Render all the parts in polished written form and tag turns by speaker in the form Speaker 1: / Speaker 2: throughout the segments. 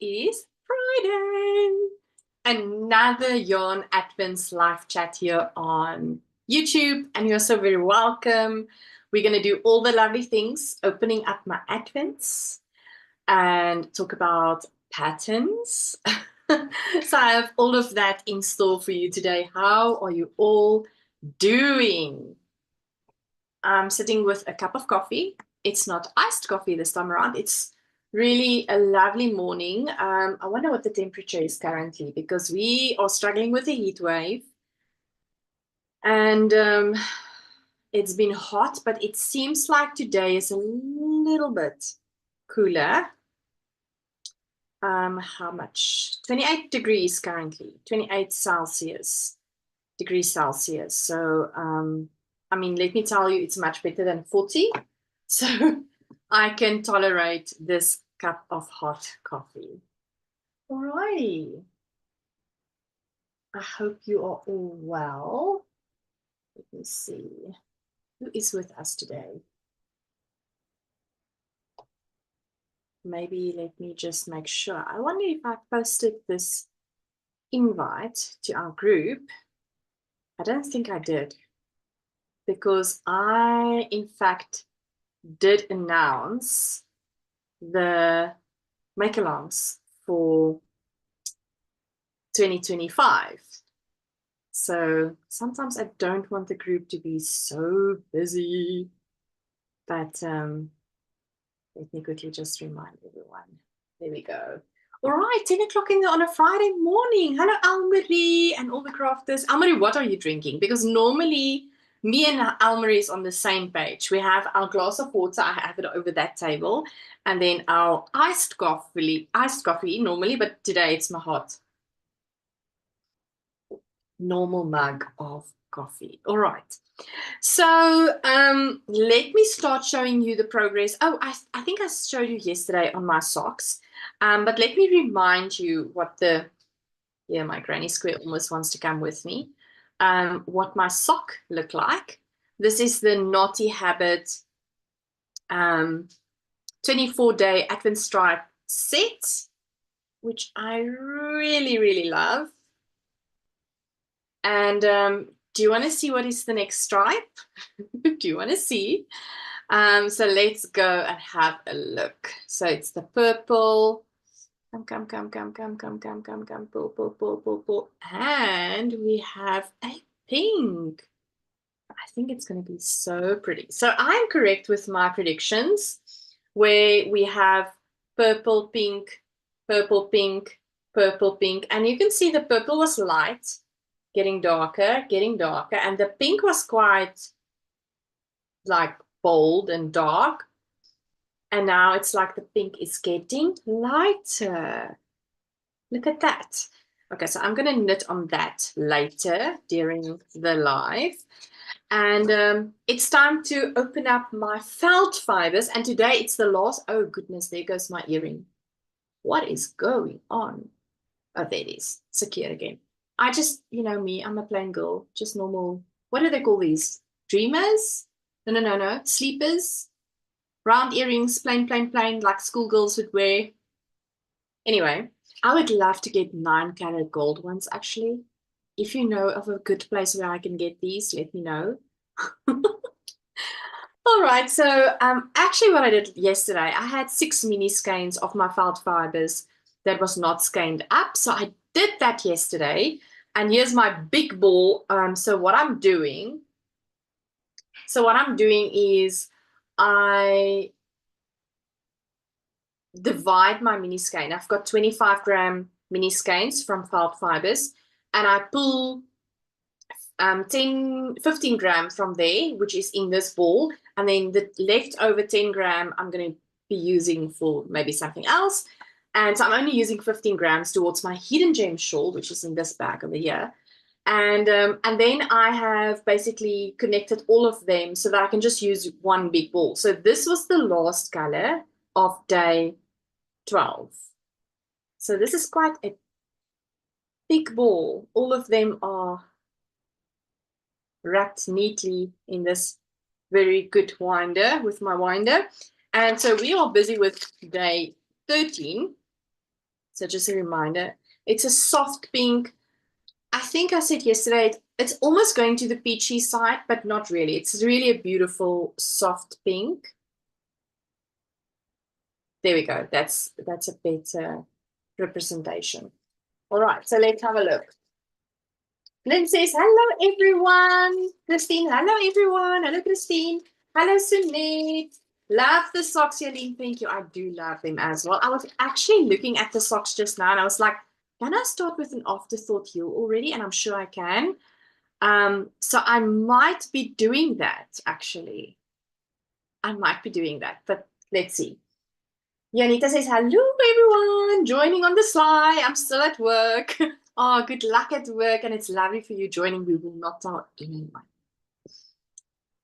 Speaker 1: is Friday. Another Yarn Advents live chat here on YouTube, and you're so very welcome. We're going to do all the lovely things, opening up my Advents and talk about patterns. So I have all of that in store for you today. How are you all doing? I'm sitting with a cup of coffee. It's not iced coffee this time around. It's really a lovely morning. I wonder what the temperature is currently because we are struggling with a heat wave. And it's been hot, but it seems like today is a little bit cooler. How much? 28 degrees currently, 28 degrees Celsius. So, I mean, let me tell you, it's much better than 40. So I can tolerate this cup of hot coffee. Alrighty. I hope you are all well. Let me see. Who is with us today? Maybe let me just make sure. I wonder if I posted this invite to our group. I don't think I did, because I, in fact, did announce the make-alongs for 2025. So sometimes I don't want the group to be so busy, but let me quickly just remind everyone. There we go. All right, 10 o'clock on a Friday morning. Hello, Almarie and all the crafters. Almarie, what are you drinking? Because normally me and Almarie is on the same page. We have our glass of water. I have it over that table. And then our iced coffee normally, but today it's my hot normal mug of coffee. All right. So let me start showing you the progress. Oh, I think I showed you yesterday on my socks. But let me remind you what my granny square almost wants to come with me. What my sock looked like. This is the Naughty Habit 24-day Advent stripe set, which I really, really love. And do you want to see what is the next stripe? Do you want to see? So let's go and have a look. So it's the purple. Come, pull. And we have a pink. I think it's going to be so pretty. So I'm correct with my predictions, where we have purple, pink, purple, pink, purple, pink. And you can see the purple was light, getting darker, and the pink was quite like bold and dark, and now it's like the pink is getting lighter. Look at that. Okay, so I'm going to knit on that later during the live, and it's time to open up my felt fibers, and today it's the last. Oh goodness, there goes my earring. What is going on? Oh, there it is, secure again. I just, me, I'm a plain girl, just normal. What do they call these? Dreamers? No. Sleepers? Round earrings, plain, like schoolgirls would wear. Anyway, I would love to get 9-carat gold ones, actually. If you know of a good place where I can get these, let me know. All right, so actually what I did yesterday, I had 6 mini skeins of my felt fibers that was not skeined up. So I did that yesterday, and here's my big ball. So what I'm doing is I divide my mini skein. I've got 25-gram mini skeins from felt fibers, and I pull 15 gram from there, which is in this ball, and then the leftover 10 gram I'm going to be using for maybe something else. And so I'm only using 15 grams towards my Hidden Gem shawl, which is in this bag over here. And then I have basically connected all of them so that I can just use one big ball. So this was the last color of day 12. So this is quite a big ball. All of them are wrapped neatly in this very good winder with my winder. And so we are busy with day 13. So just a reminder, it's a soft pink. I think I said yesterday, it's almost going to the peachy side, but not really. It's really a beautiful soft pink. There we go. That's a better representation. All right, so let's have a look. Lynn says, hello, everyone. Christine, hello, everyone. Hello, Christine. Hello, Sunit. Love the socks, Jalene. Thank you. I do love them as well. I was actually looking at the socks just now, and I was like, can I start with an afterthought heel already? And I'm sure I can. So I might be doing that, actually. I might be doing that, but let's see. Janita says, hello, everyone. Joining on the sly. I'm still at work. Oh, good luck at work, and it's lovely for you joining. We will not tell anyone.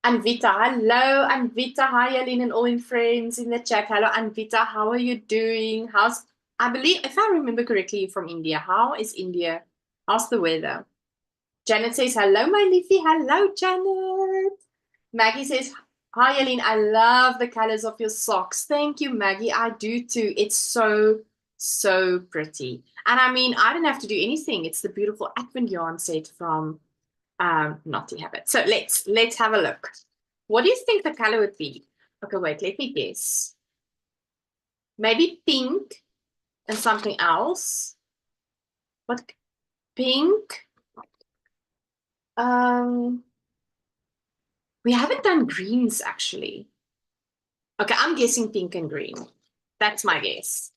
Speaker 1: Anvita, hello, Anvita. Hi, Jalene and all in friends in the chat. Hello, Anvita. How are you doing? I believe, if I remember correctly, you're from India. How is India? How's the weather? Janet says, hello, my leafy. Hello, Janet. Maggie says, hi, Jalene. I love the colors of your socks. Thank you, Maggie. I do too. It's so pretty. And I mean, I didn't have to do anything. It's the beautiful Advent yarn set from Naughty Habit. So let's have a look. What do you think the color would be? Okay, wait, let me guess. Maybe pink and something else. What? Pink? We haven't done greens, actually. Okay, I'm guessing pink and green. That's my guess.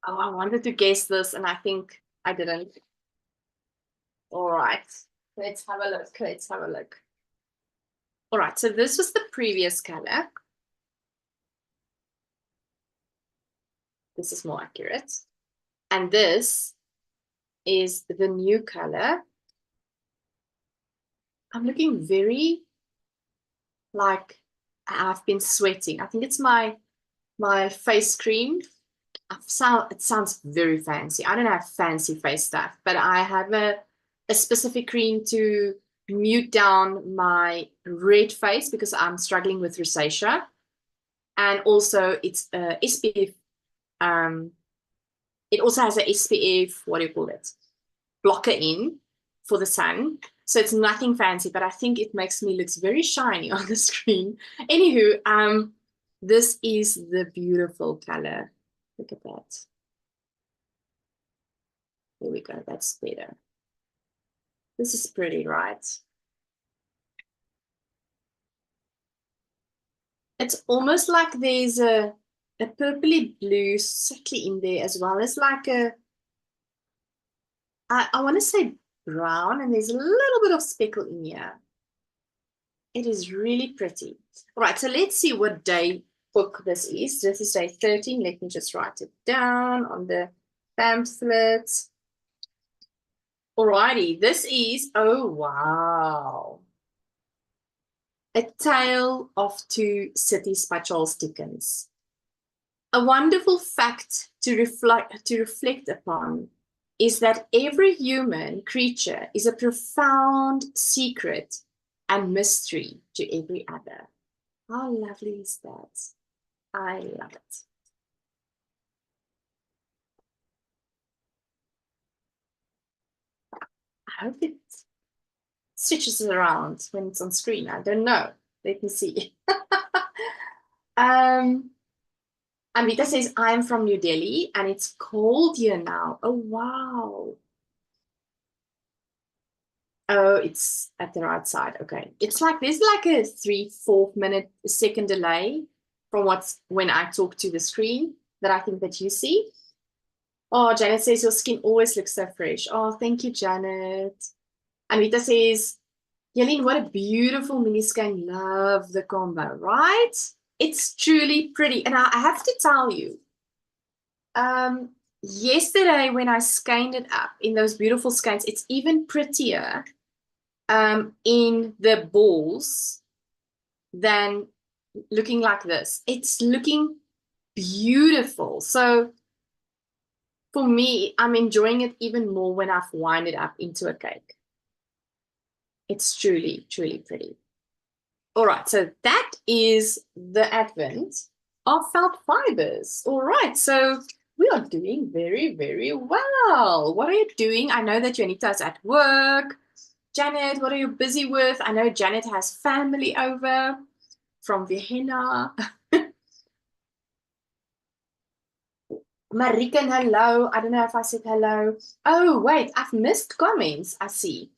Speaker 1: Oh, I wanted to guess this, and I think I didn't. All right, let's have a look. Let's have a look. All right, so this was the previous color. This is more accurate. And this is the new color. I'm looking very like I've been sweating. I think it's my face cream. It sounds very fancy. I don't have fancy face stuff, but I have a specific cream to mute down my red face because I'm struggling with rosacea. And also it's SPF. It also has a SPF, what do you call it? Blocker in for the sun. So it's nothing fancy, but I think it makes me look very shiny on the screen. Anywho, this is the beautiful color. Look at that. There we go. That's better. This is pretty, right? It's almost like there's a purpley blue subtly in there as well as like I want to say brown, and there's a little bit of speckle in here. It is really pretty. All right, so let's see what day book this is. This is day 13. Let me just write it down on the pamphlet. Alrighty, this is, oh wow. A Tale of Two Cities by Charles Dickens. A wonderful fact to reflect upon is that every human creature is a profound secret and mystery to every other. How lovely is that? I love it. I hope it switches around when it's on screen. I don't know. Let me see. Amrita says, I'm from New Delhi and it's cold here now. Oh, wow. Oh, it's at the right side. Okay. It's like there's like a 3-4 minute second delay from when I talk to the screen that I think that you see. Oh, Janet says your skin always looks so fresh. Oh, thank you, Janet. Anita says, Jalene, what a beautiful mini-skein. Love the combo, right? It's truly pretty. And I have to tell you, yesterday when I skeined it up in those beautiful skeins, it's even prettier in the balls than looking like this. It's looking beautiful. So for me, I'm enjoying it even more when I've wound it up into a cake. It's truly, truly pretty. All right, so that is the advent of felt fibers. All right, so we are doing very, very well. What are you doing? I know that Janita is at work. Janet, what are you busy with? I know Janet has family over from Vienna. Mariken, hello. I don't know if I said hello. Oh, wait, I've missed comments. I see.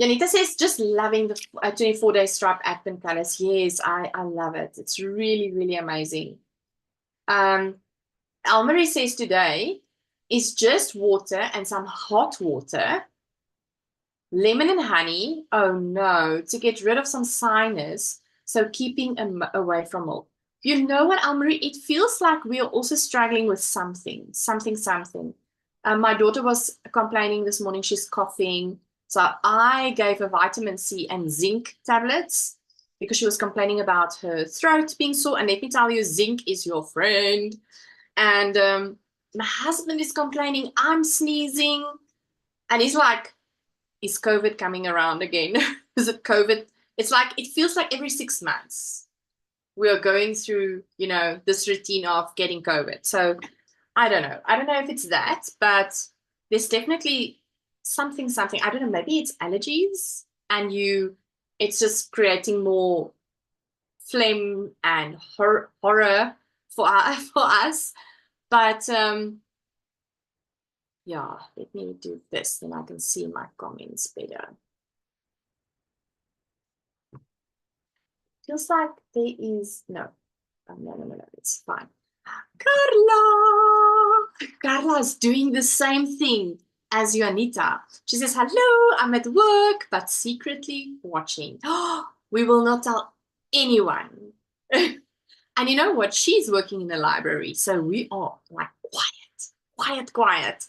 Speaker 1: Janita says, just loving the 24-day stripe advent colors. Yes, I love it. It's really, really amazing. Almarie says today is just water and some hot water, lemon and honey. Oh no, to get rid of some sinus. So keeping away from milk. You know what, Almarie? It feels like we are also struggling with something. My daughter was complaining this morning. She's coughing. So I gave her vitamin C and zinc tablets because she was complaining about her throat being sore. And let me tell you, zinc is your friend. And my husband is complaining, I'm sneezing. And he's like, is COVID coming around again? Is it COVID? It's like, it feels like every 6 months we are going through, this routine of getting COVID. So I don't know. I don't know if it's that, but there's definitely something. I don't know, maybe it's allergies and it's just creating more phlegm and horror for us. But yeah, let me do this, then I can see my comments better. Feels like there is no, it's fine. Carla is doing the same thing as Juanita. She says, hello, I'm at work, but secretly watching. We will not tell anyone. And you know what? She's working in the library, so we are like quiet.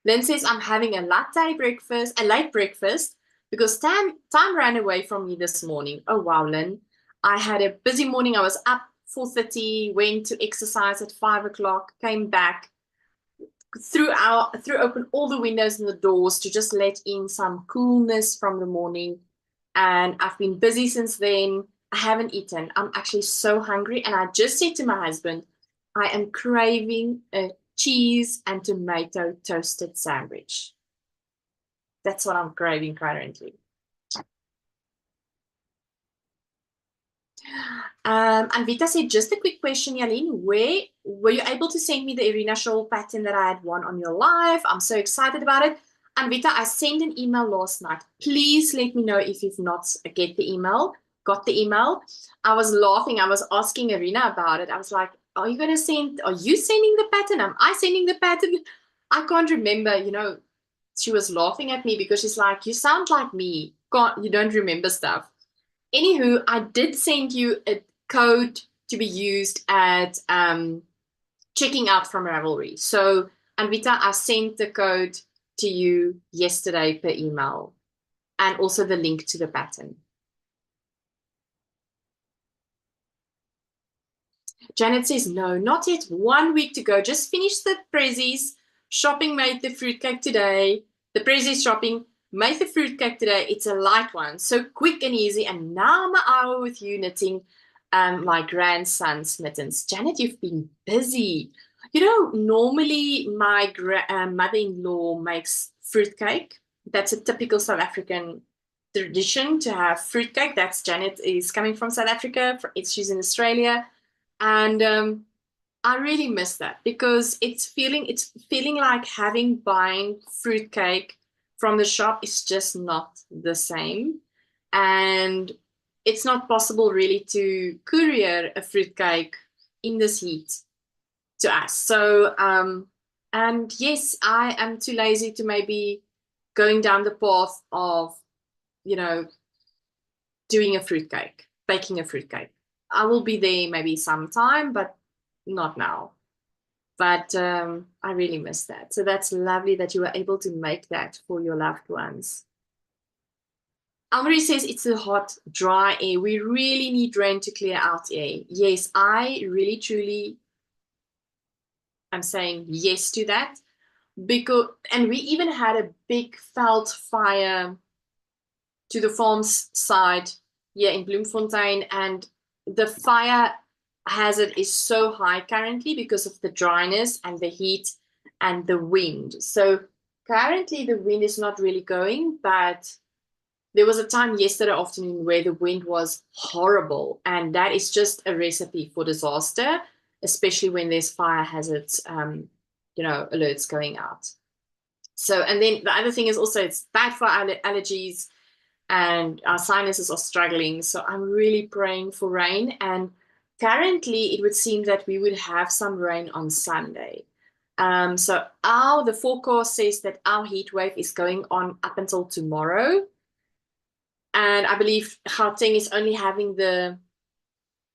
Speaker 1: Lynn says, I'm having a late breakfast, because time ran away from me this morning. Oh, wow, Lynn. I had a busy morning. I was up 4:30, went to exercise at 5 o'clock, came back, threw open all the windows and the doors to just let in some coolness from the morning. And I've been busy since then. I haven't eaten. I'm actually so hungry. And I just said to my husband, I am craving a cheese and tomato toasted sandwich. That's what I'm craving currently. And Vita said, just a quick question, Jalene. Where were you able to send me the Arena shawl pattern that I had won on your live? I'm so excited about it. And Vita, I sent an email last night. Please let me know if you've not got the email. I was laughing. I was asking Arena about it. I was like, are you sending the pattern? Am I sending the pattern? I can't remember, she was laughing at me because she's like, you sound like me. You don't remember stuff. Anywho, I did send you a code to be used at checking out from Ravelry. So, Anvita, I sent the code to you yesterday per email, and also the link to the pattern. Janet says, no, not yet. 1 week to go. Just finished the prezzies. Shopping made the fruitcake today. The prezzies shopping made the fruitcake today. It's a light one, so quick and easy. And now I'm an hour with you knitting my grandson's mittens. Janet, you've been busy. Normally my mother-in-law makes fruitcake. That's a typical South African tradition to have fruitcake. That's Janet is coming from South Africa. She's in Australia. And I really miss that because it's feeling like buying fruitcake from the shop is just not the same. And it's not possible really to courier a fruitcake in this heat to us. So, and yes, I am too lazy to maybe going down the path of, doing a fruitcake, baking a fruitcake. I will be there maybe sometime, but not now. But I really miss that. So that's lovely that you were able to make that for your loved ones. Almarie says it's a hot, dry air. We really need rain to clear out air. Yes, I really, truly am saying yes to that. And we even had a big felt fire to the farm's side Yeah, in Bloemfontein, and the fire hazard is so high currently because of the dryness and the heat and the wind. So currently the wind is not really going, but there was a time yesterday afternoon where the wind was horrible, and that is just a recipe for disaster, especially when there's fire hazards, alerts going out. So, and then the other thing is also it's bad for allergies, and our sinuses are struggling. So I'm really praying for rain. And currently, it would seem that we would have some rain on Sunday. So the forecast says that our heat wave is going on up until tomorrow. And I believe Gauteng is only having where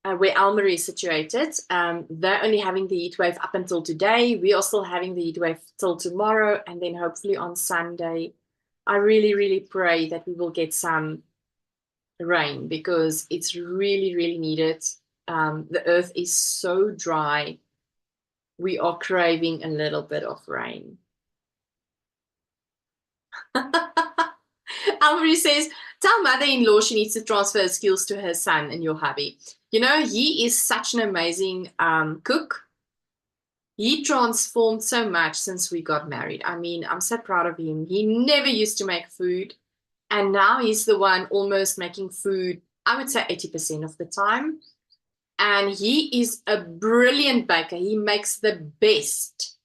Speaker 1: Almere is situated, they're only having the heat wave up until today. We are still having the heat wave till tomorrow, and then hopefully on Sunday. I really, really pray that we will get some rain because it's really, really needed. The earth is so dry. We are craving a little bit of rain. Almarie says, tell mother-in-law she needs to transfer her skills to her son and your hubby. You know, he is such an amazing cook. He transformed so much since we got married. I mean, I'm so proud of him. He never used to make food, and now he's the one almost making food, I would say 80% of the time. And he is a brilliant baker. He makes the best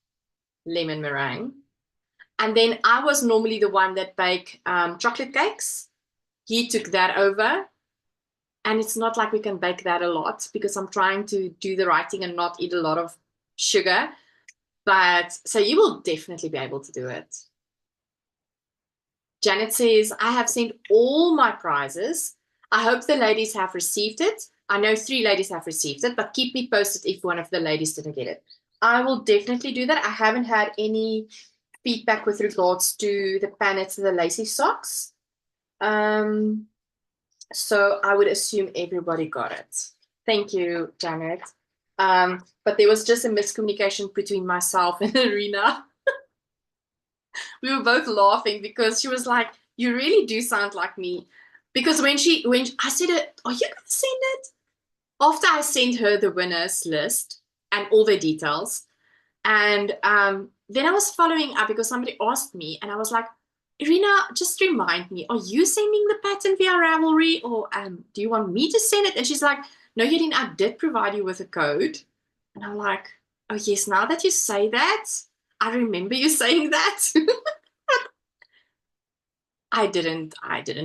Speaker 1: lemon meringue. And then I was normally the one that bake chocolate cakes. He took that over. And it's not like we can bake that a lot because I'm trying to do the right thing and not eat a lot of sugar. But so you will definitely be able to do it. Janet says, I have sent all my prizes. I hope the ladies have received it. I know 3 ladies have received it, but keep me posted if one of the ladies didn't get it. I will definitely do that. I haven't had any feedback with regards to the pannets and the lacy socks. So I would assume everybody got it. Thank you, Janet. But there was just a miscommunication between myself and Irina. We were both laughing because she was like, you really do sound like me. Because when I said, are you going to send it? After I sent her the winners list and all the details, and then I was following up because somebody asked me, and I was like, Irina, just remind me, are you sending the pattern via Ravelry, or do you want me to send it? And she's like, no, Jalene, I did provide you with a code. And I'm like, oh yes, now that you say that, I remember you saying that. I didn't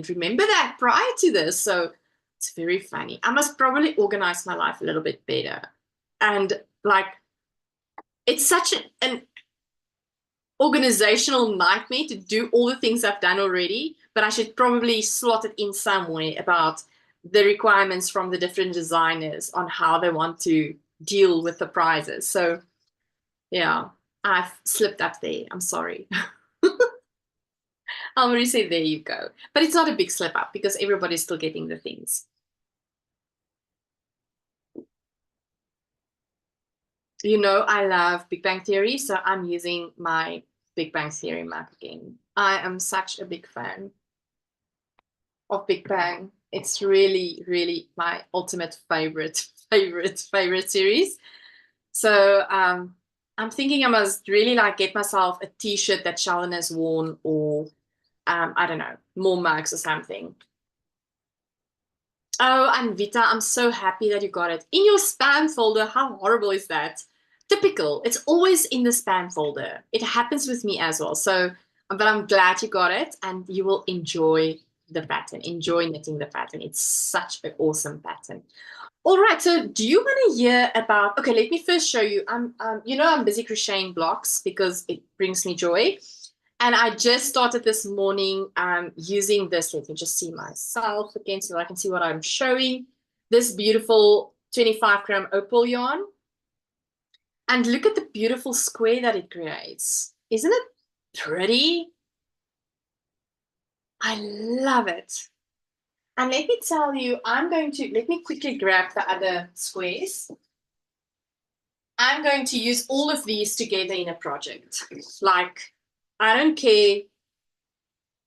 Speaker 1: remember that prior to this. So it's very funny. I must probably organize my life a little bit better. And like, it's such an organizational nightmare to do all the things I've done already, but I should probably slot it in some way about the requirements from the different designers on how they want to deal with the prizes. So yeah, I've slipped up there. I'm sorry. I'll already say there you go. But it's not a big slip up because everybody's still getting the things. You know, I love Big Bang Theory, so I'm using my Big Bang Theory mug again. I am such a big fan of Big Bang. It's really, really my ultimate favorite series. So I'm thinking I must really like get myself a t-shirt that Jalene has worn, or I don't know, more mugs or something. Oh, and Vita, I'm so happy that you got it. In your spam folder, how horrible is that? Typical. It's always in the spam folder. It happens with me as well. So, but I'm glad you got it, and you will enjoy the pattern. Enjoy knitting the pattern. It's such an awesome pattern. All right, so do you want to hear about, okay, let me first show you. I'm busy crocheting blocks because it brings me joy. And I just started this morning using this. Let me just see myself again so I can see what I'm showing. This beautiful 25-gram opal yarn. And look at the beautiful square that it creates. Isn't it pretty? I love it. And let me tell you, let me quickly grab the other squares. I'm going to use all of these together in a project. Like, I don't care.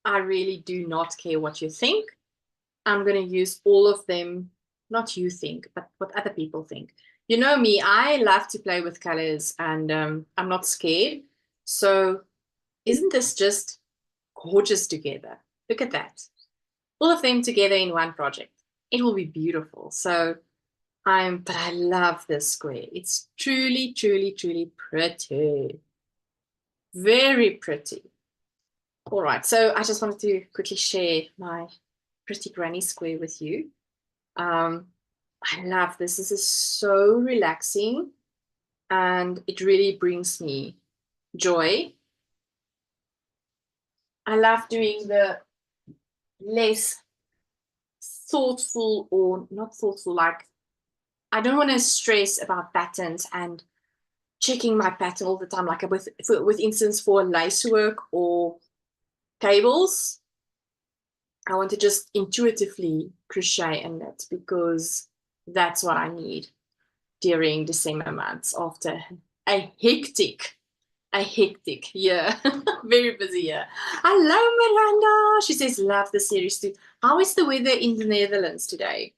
Speaker 1: I really do not care what you think. I'm going to use all of them. Not you think, but what other people think. You know me, I love to play with colors, and I'm not scared. So isn't this just gorgeous together? Look at that. All of them together in one project. It will be beautiful. So but I love this square. It's truly, truly, truly pretty. Very pretty. All right, so I just wanted to quickly share my pretty granny square with you. I love this. This is so relaxing, and it really brings me joy. I love doing the less thoughtful, or not thoughtful, like I don't want to stress about patterns and checking my pattern all the time, like with instance for lace work or cables. I want to just intuitively crochet and knit, because that's what I need during December months after a hectic year. Very busy year. Hello, Miranda. She says, love the series too. How is the weather in the Netherlands today?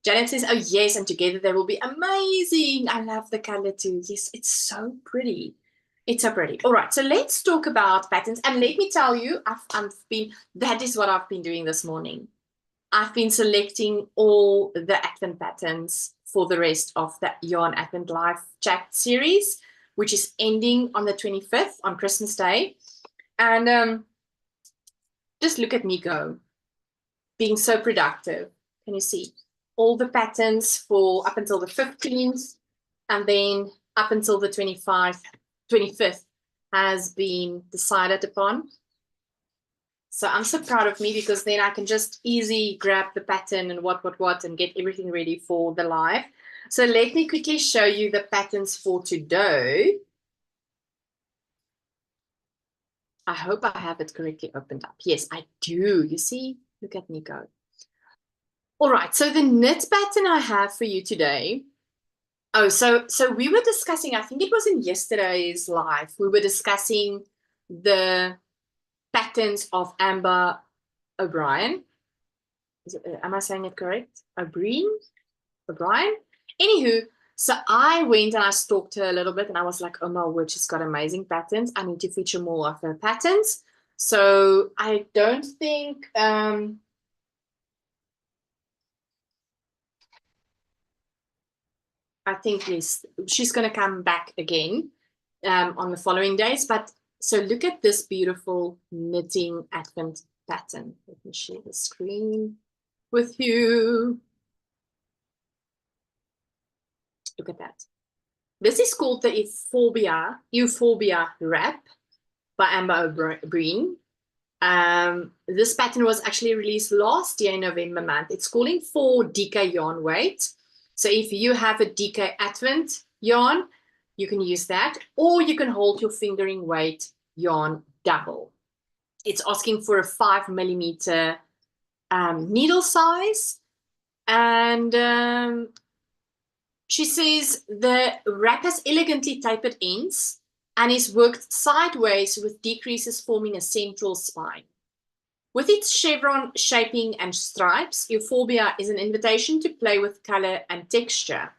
Speaker 1: Janet says, oh yes, and together they will be amazing. I love the color too. Yes, it's so pretty. It's so pretty. All right, so let's talk about patterns. And let me tell you, that is what I've been doing this morning. I've been selecting all the Advent patterns for the rest of the Yarn Advent Live chat series, which is ending on the 25th on Christmas Day. And just look at me go, being so productive. Can you see? All the patterns for up until the 15th, and then up until the 25th has been decided upon. So I'm so proud of me, because then I can just easily grab the pattern and what, and get everything ready for the live. So let me quickly show you the patterns for today. I hope I have it correctly opened up. Yes, I do. You see, look at me go. All right, so the knit pattern I have for you today. Oh, so we were discussing, I think it was in yesterday's live, we were discussing the patterns of Amber O'Brien. Am I saying it correct? O'Brien? Anywho, so I went and I stalked her a little bit, and I was like, oh my word, she's got amazing patterns. I need to feature more of her patterns. So I don't think I think yes, she's going to come back again on the following days. But so look at this beautiful knitting Advent pattern. Let me share the screen with you. Look at that. This is called the Euphorbia wrap by Amber O'Brien. This pattern was actually released last year in November month. It's calling for DK yarn weight. So if you have a DK Advent yarn, you can use that, or you can hold your fingering weight yarn double. It's asking for a 5mm needle size, and she says the wrap has elegantly tapered ends and is worked sideways with decreases forming a central spine. With its chevron shaping and stripes, Euphorbia is an invitation to play with color and texture.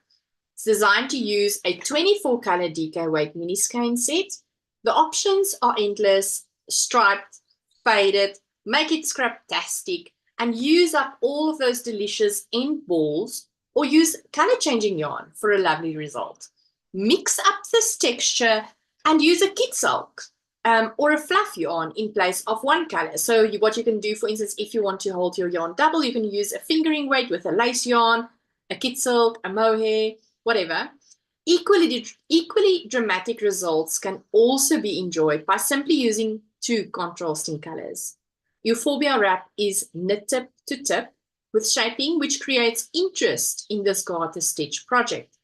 Speaker 1: It's designed to use a 24-color DK weight mini skein set. The options are endless: striped, faded, make it scraptastic, and use up all of those delicious end balls, or use color-changing yarn for a lovely result. Mix up this texture and use a kit silk or a fluff yarn in place of one color. So what you can do, for instance, if you want to hold your yarn double, you can use a fingering weight with a lace yarn, a kit silk, a mohair, whatever. Equally dramatic results can also be enjoyed by simply using two contrasting colors. Euphorbia wrap is knit tip to tip with shaping, which creates interest in this garter stitch project.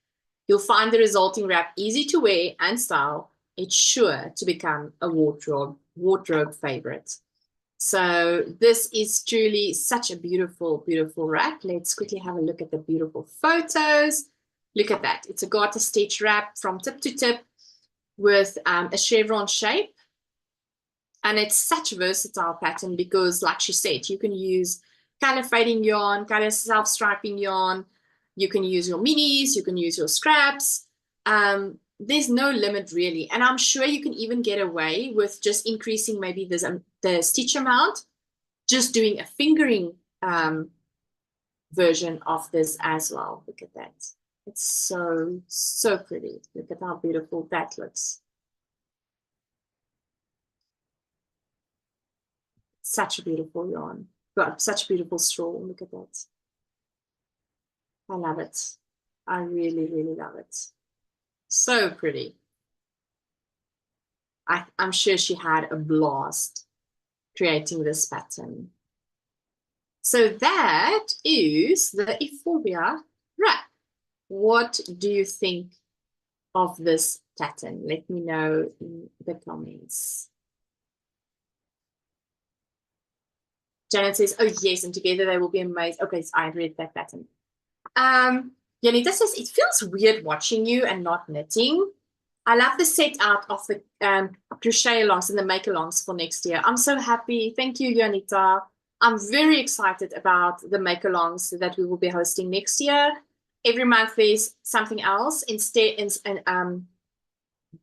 Speaker 1: You'll find the resulting wrap easy to wear and style. It's sure to become a wardrobe favorite. So this is truly such a beautiful, beautiful wrap. Let's quickly have a look at the beautiful photos. Look at that. It's a garter stitch wrap from tip to tip with a chevron shape. And it's such a versatile pattern because, like she said, you can use color fading yarn, color self-striping yarn. You can use your minis, you can use your scraps. There's no limit really. And I'm sure you can even get away with just increasing maybe the stitch amount, just doing a fingering version of this as well. Look at that. It's so, so pretty. Look at how beautiful that looks. Such a beautiful yarn. Got such a beautiful straw. Look at that. I love it. I really, really love it. So pretty. I'm sure she had a blast creating this pattern. So that is the Euphorbia wrap. What do you think of this pattern? Let me know in the comments. Janet says, oh yes, and together they will be amazing. Okay, so I read that pattern. Janita says, it feels weird watching you and not knitting. I love the set out of the crochet alongs and the make alongs for next year. I'm so happy. Thank you, Janita. I'm very excited about the make alongs that we will be hosting next year. Every month there's something else instead.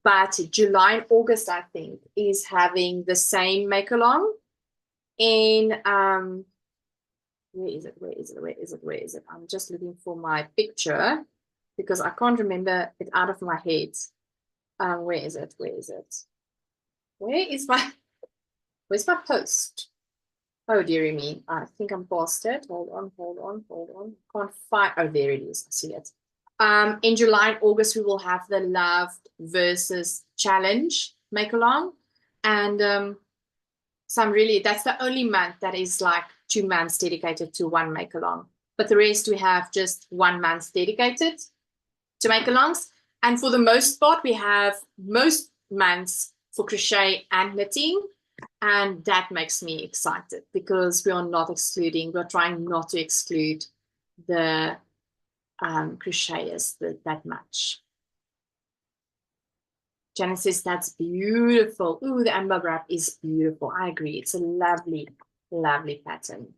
Speaker 1: But July and August, I think, is having the same make along. In where is it? I'm just looking for my picture because I can't remember it out of my head. Where is it? Where's my post? Oh dearie me, I think I'm past it. Hold on. Can't find, oh there it is, I see it. In July and August we will have the Loved versus Challenge make along, and so that's the only month that is like 2 months dedicated to one make along. But the rest we have just 1 month dedicated to make alongs. And for the most part, we have most months for crochet and knitting. And that makes me excited because we are not excluding, we're trying not to exclude the crocheters that much. Janice says, that's beautiful. Ooh, the amber wrap is beautiful. I agree. It's a lovely, lovely pattern.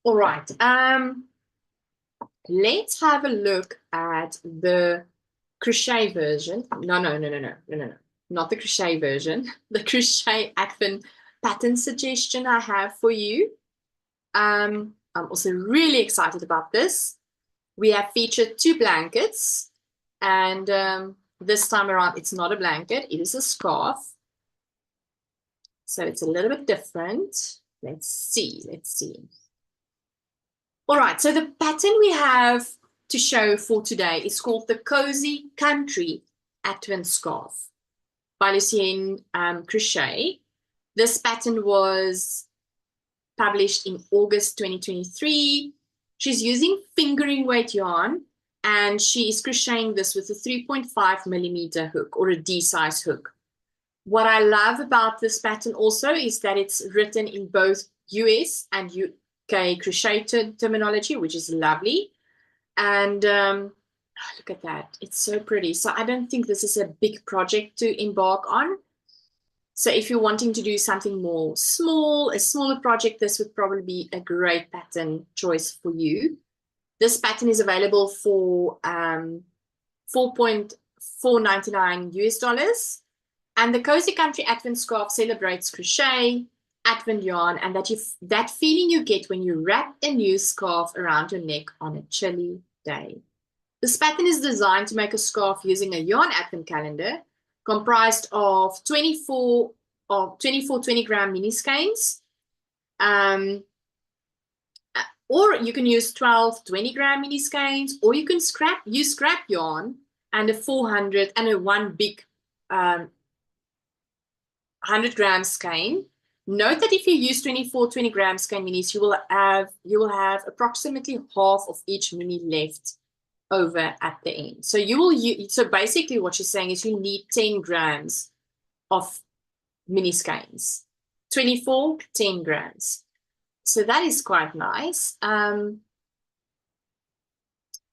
Speaker 1: All right. Let's have a look at the crochet version. No. Not the crochet version. The crochet advent pattern suggestion I have for you. I'm also really excited about this. We have featured 2 blankets. And this time around, it's not a blanket, it is a scarf. So it's a little bit different. Let's see. All right, so the pattern we have to show for today is called the Cozy Country Advent Scarf by Jalene Crochet. This pattern was published in August 2023. She's using fingering weight yarn, and she is crocheting this with a 3.5 millimeter hook or a D-size hook. What I love about this pattern also is that it's written in both US and UK crochet terminology, which is lovely. And look at that. It's so pretty. So I don't think this is a big project to embark on. So if you're wanting to do something more small, a smaller project, this would probably be a great pattern choice for you. This pattern is available for $4.499 US. And the Cozy Country Advent Scarf celebrates crochet, Advent yarn, and that feeling you get when you wrap a new scarf around your neck on a chilly day. This pattern is designed to make a scarf using a yarn Advent calendar comprised of 24 20-gram mini skeins. Or you can use 12 20-gram mini skeins, or you can use scrap yarn and a 400 and a one big 100-gram skein. Note that if you use 24 20-gram skein minis, you will have approximately half of each mini left over at the end. So so basically what she's saying is you need 10 grams of mini skeins. 24, 10 grams. So that is quite nice.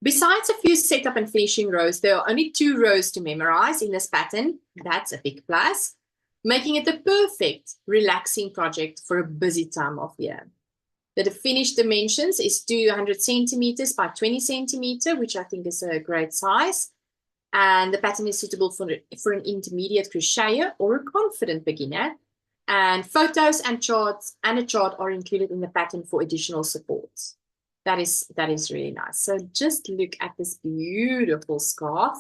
Speaker 1: Besides a few setup and finishing rows, there are only 2 rows to memorize in this pattern. That's a big plus, making it the perfect relaxing project for a busy time of year. The finished dimensions is 200 centimeters by 20 centimeter, which I think is a great size. And the pattern is suitable for an intermediate crocheter or a confident beginner. And photos and charts and a chart are included in the pattern for additional support. That is really nice. So just look at this beautiful scarf.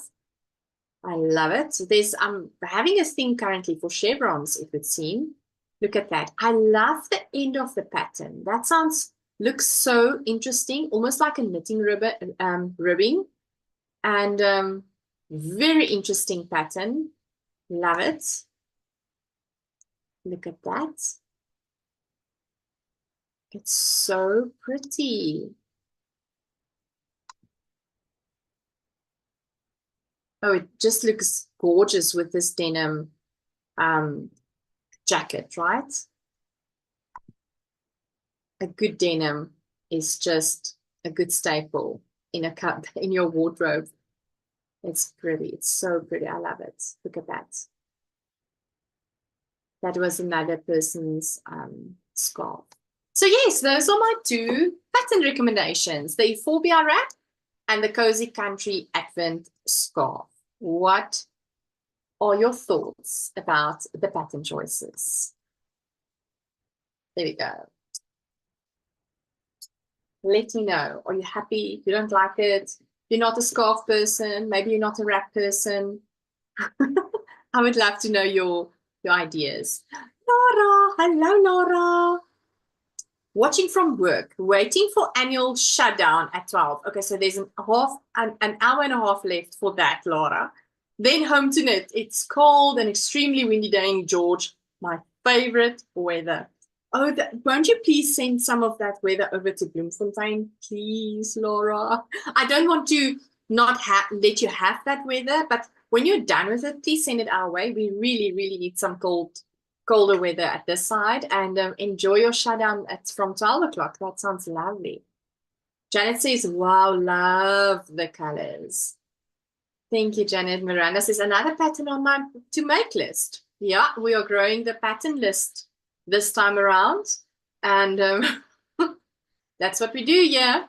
Speaker 1: I love it. So I'm having a thing currently for chevrons, it would seem. Look at that. I love the end of the pattern. That looks so interesting, almost like a knitting ribbing. And very interesting pattern. Love it. Look at that. It's so pretty. Oh, it just looks gorgeous with this denim jacket, right? A good denim is just a good staple in your wardrobe. It's pretty. It's so pretty. I love it. Look at that. That was another person's scarf. So yes, those are my 2 pattern recommendations, the Euphorbia wrap and the Cozy Country Advent scarf. What are your thoughts about the pattern choices? There we go. Let me know. Are you happy? You don't like it? You're not a scarf person. Maybe you're not a wrap person. I would love to know your ideas. Laura, hello, Laura. Watching from work, waiting for annual shutdown at 12. Okay, so there's an hour and a half left for that, Laura. Then home to knit. It's cold and extremely windy day in George. My favorite weather. Oh, won't you please send some of that weather over to Bloemfontein, please, Laura? I don't want to not let you have that weather, but when you're done with it, please send it our way. We really, really need some colder weather at this side, and enjoy your shutdown from 12 o'clock. That sounds lovely. Janet says, wow, love the colors. Thank you, Janet. Miranda says, another pattern on my to make list. Yeah, we are growing the pattern list this time around, and that's what we do here.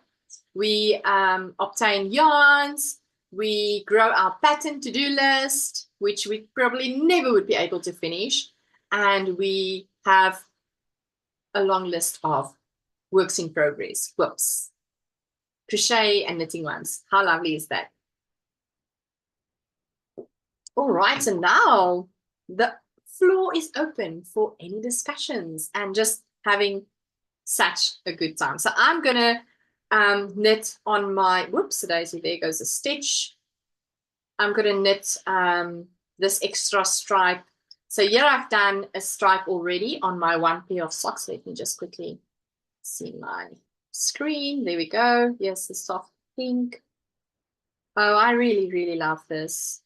Speaker 1: We obtain yarns, we grow our pattern to-do list, which we probably never would be able to finish, and we have a long list of works in progress. Whoops. Crochet and knitting ones. How lovely is that? All right, so now the floor is open for any discussions and just having such a good time. So I'm gonna knit on my, whoops, daisy, there goes a stitch. I'm gonna knit this extra stripe. So here I've done a stripe already on my 1 pair of socks. Let me just quickly see my screen. There we go. Yes, the soft pink. Oh, I really, really love this.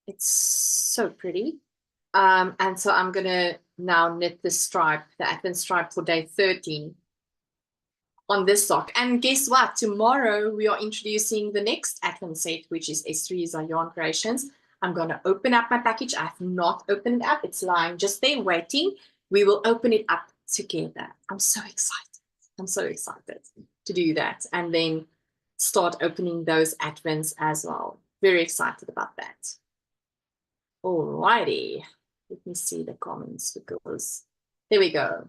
Speaker 1: It's so pretty. And so I'm gonna now knit the stripe, the Advent stripe for day 13 on this sock. And guess what? Tomorrow we are introducing the next Advent set, which is S3's Yarn Creations. I'm gonna open up my package. I have not opened it up. It's lying just there waiting. We will open it up together. I'm so excited. I'm so excited to do that. And then start opening those Advents as well. Very excited about that. Alrighty. Let me see the comments because there we go.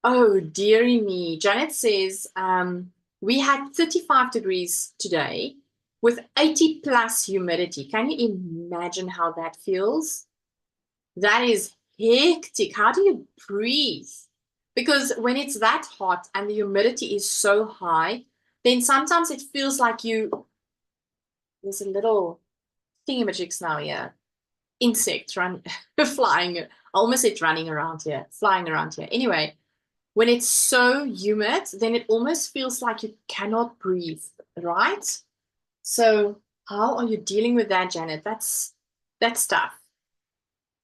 Speaker 1: Oh, dearie me. Janet says, we had 35 degrees today with 80 plus humidity. Can you imagine how that feels? That is hectic. How do you breathe? Because when it's that hot and the humidity is so high, then sometimes it feels like there's a little thingamajigs now here. Insect flying. I almost said running around here, flying around here. Anyway, when it's so humid, then it almost feels like you cannot breathe, right? So how are you dealing with that, Janet? That's tough.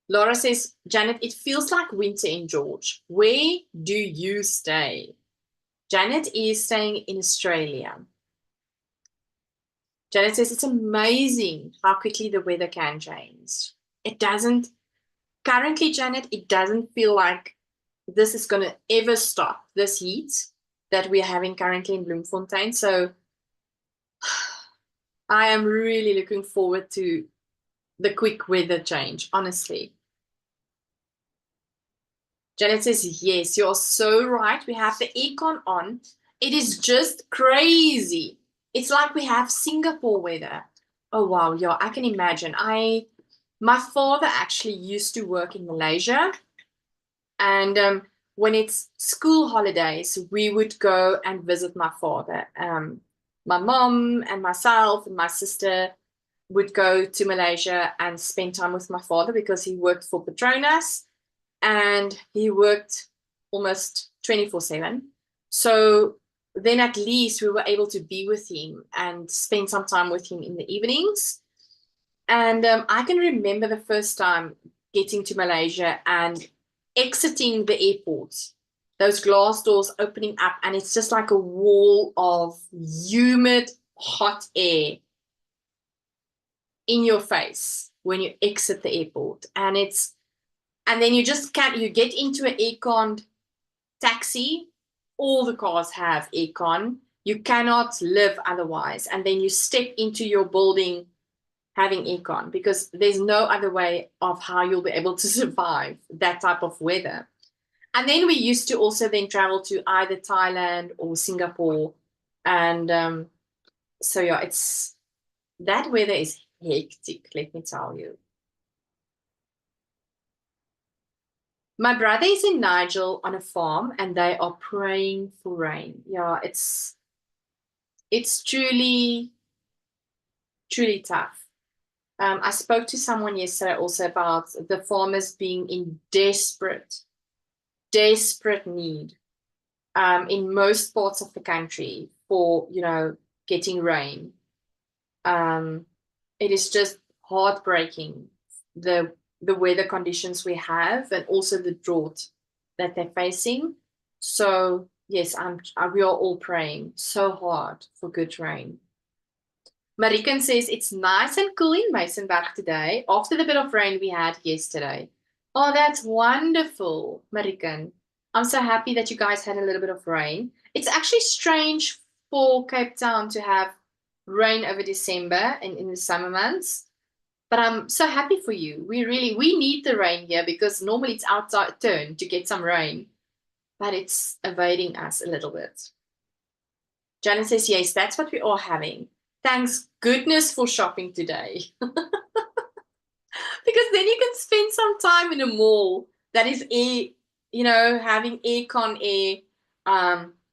Speaker 1: Laura says, Janet, it feels like winter in George. Where do you stay? Janet is staying in Australia. Janet says, it's amazing how quickly the weather can change. It doesn't, currently, Janet, it doesn't feel like this is going to ever stop, this heat that we're having currently in Bloemfontein. So I am really looking forward to the quick weather change, honestly. Janet says, yes, you're so right. We have the aircon on. It is just crazy. It's like we have Singapore weather. Oh, wow. Yeah, I can imagine. My father actually used to work in Malaysia. And when it's school holidays, we would go and visit my father. My mom and myself and my sister would go to Malaysia and spend time with my father because he worked for Petronas and he worked almost 24/7. So then at least we were able to be with him and spend some time with him in the evenings. And I can remember the first time getting to Malaysia and exiting the airport, those glass doors opening up, and it's just like a wall of humid, hot air in your face when you exit the airport. And then you just can't, you get into an aircon taxi. All the cars have aircon. You cannot live otherwise. And then you step into your building having aircon because there's no other way of how you'll be able to survive that type of weather. And then we used to also then travel to either Thailand or Singapore. And so yeah, that weather is hectic, let me tell you. My brother is in Nigel on a farm and they are praying for rain. Yeah, it's truly, truly tough. I spoke to someone yesterday also about the farmers being in desperate need in most parts of the country for, getting rain. It is just heartbreaking, the weather conditions we have and also the drought that they're facing. So yes, we are all praying so hard for good rain. Marikan says it's nice and cool in Masonberg today after the bit of rain we had yesterday. Oh, that's wonderful, Marikan. I'm so happy that you guys had a little bit of rain. It's actually strange for Cape Town to have rain over December and in the summer months. But I'm so happy for you. We need the rain here because normally it's our turn to get some rain. But it's evading us a little bit. Janet says, yes, that's what we are having. Thanks goodness for shopping today. Because then you can spend some time in a mall that is having aircon air,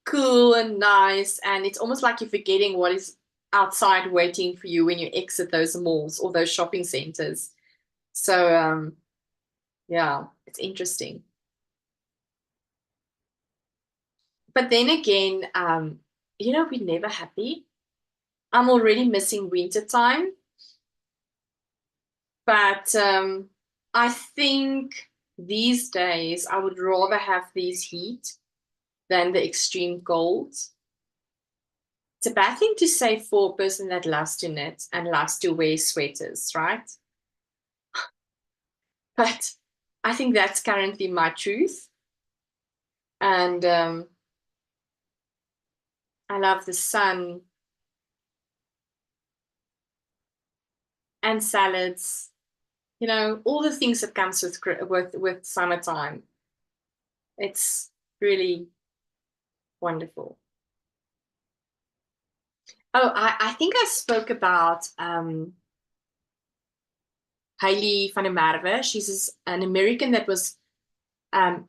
Speaker 1: cool and nice. And it's almost like you're forgetting what is outside waiting for you when you exit those malls or those shopping centers. So, yeah, it's interesting. But then again, we're never happy. I'm already missing winter time. But I think these days I would rather have these heat than the extreme cold. It's a bad thing to say for a person that loves to knit and loves to wear sweaters, right? But I think that's currently my truth. And I love the sun and salads, all the things that comes with summertime. It's really wonderful. Oh, I think I spoke about Hailey van der Merwe. She's an American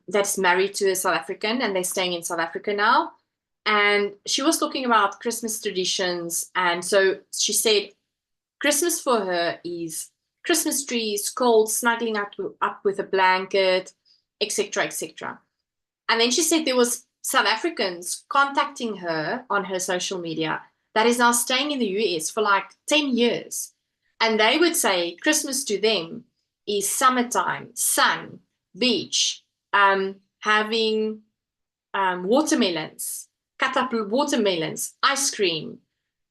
Speaker 1: that's married to a South African, and they're staying in South Africa now. And she was talking about Christmas traditions, and so she said Christmas for her is Christmas trees, cold, snuggling up with a blanket, etc., etc. And then she said there was South Africans contacting her on her social media that is now staying in the US for like 10 years. And they would say Christmas to them is summertime, sun, beach, having watermelons, cut up watermelons, ice cream,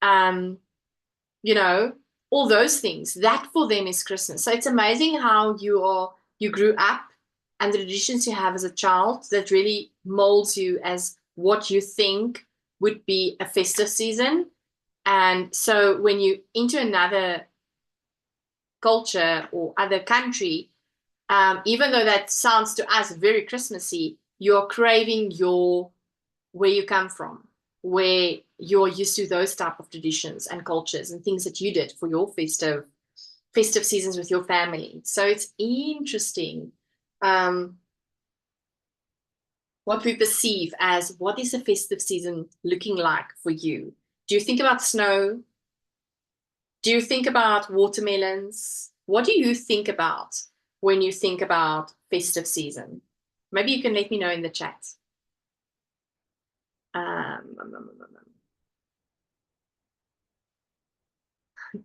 Speaker 1: you know, all those things. That for them is Christmas. So it's amazing how you grew up and the traditions you have as a child that really molds you as what you think would be a festive season. And so when you into another culture or other country, even though that sounds to us very Christmassy, you're craving your where you come from, where you're used to those type of traditions and cultures and things that you did for your festive seasons with your family. So it's interesting what we perceive as what is a festive season looking like for you. Do you think about snow? Do you think about watermelons? What do you think about when you think about festive season? Maybe you can let me know in the chat.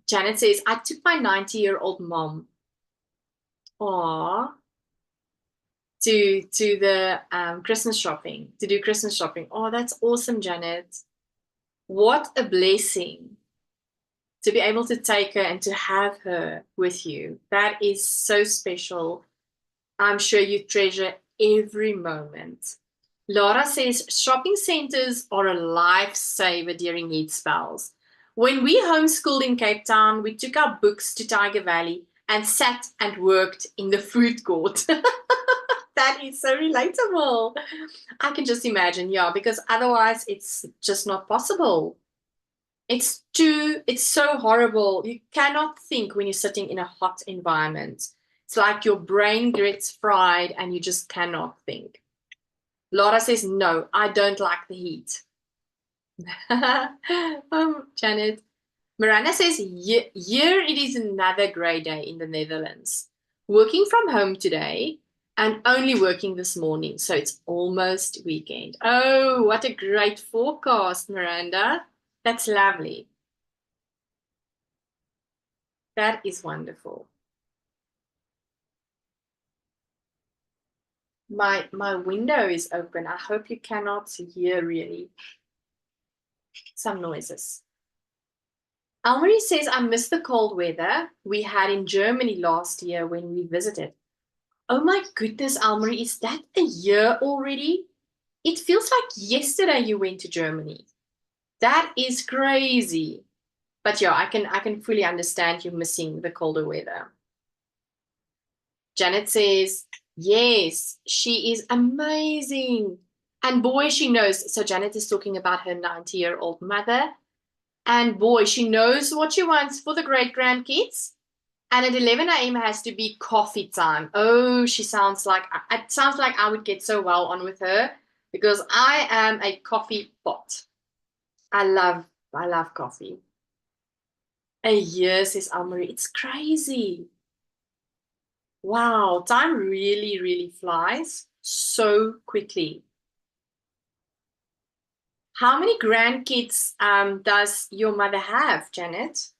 Speaker 1: Janet says, I took my 90-year-old mom to the Christmas shopping, to do Christmas shopping. Oh, that's awesome, Janet. What a blessing to be able to take her and to have her with you. That is so special. I'm sure you treasure every moment. Laura says, shopping centers are a lifesaver during heat spells. When we homeschooled in Cape Town, we took our books to Tiger Valley and sat and worked in the food court. That is so relatable. I can just imagine, yeah, because otherwise it's just not possible. It's so horrible. You cannot think when you're sitting in a hot environment. It's like your brain gets fried and you just cannot think. Laura says, no, I don't like the heat. Janet. Miranda says, here it is another grey day in the Netherlands. Working from home today and only working this morning, so it's almost weekend. Oh, what a great forecast, Miranda. That's lovely. That is wonderful. My window is open. I hope you cannot hear really some noises. Almarie says, I miss the cold weather we had in Germany last year when we visited. Oh my goodness, Almarie, is that a year already? It feels like yesterday you went to Germany. That is crazy. But yeah, I can fully understand you missing the colder weather. Janet says, yes, she is amazing. And boy, she knows. So Janet is talking about her 90-year-old mother. And boy, she knows what she wants for the great-grandkids. And at 11 a.m. has to be coffee time. Oh, it sounds like I would get so well on with her because I am a coffee pot. I love coffee. A year, says Almarie. It's crazy. Wow, time really, really flies so quickly. How many grandkids does your mother have, Janet?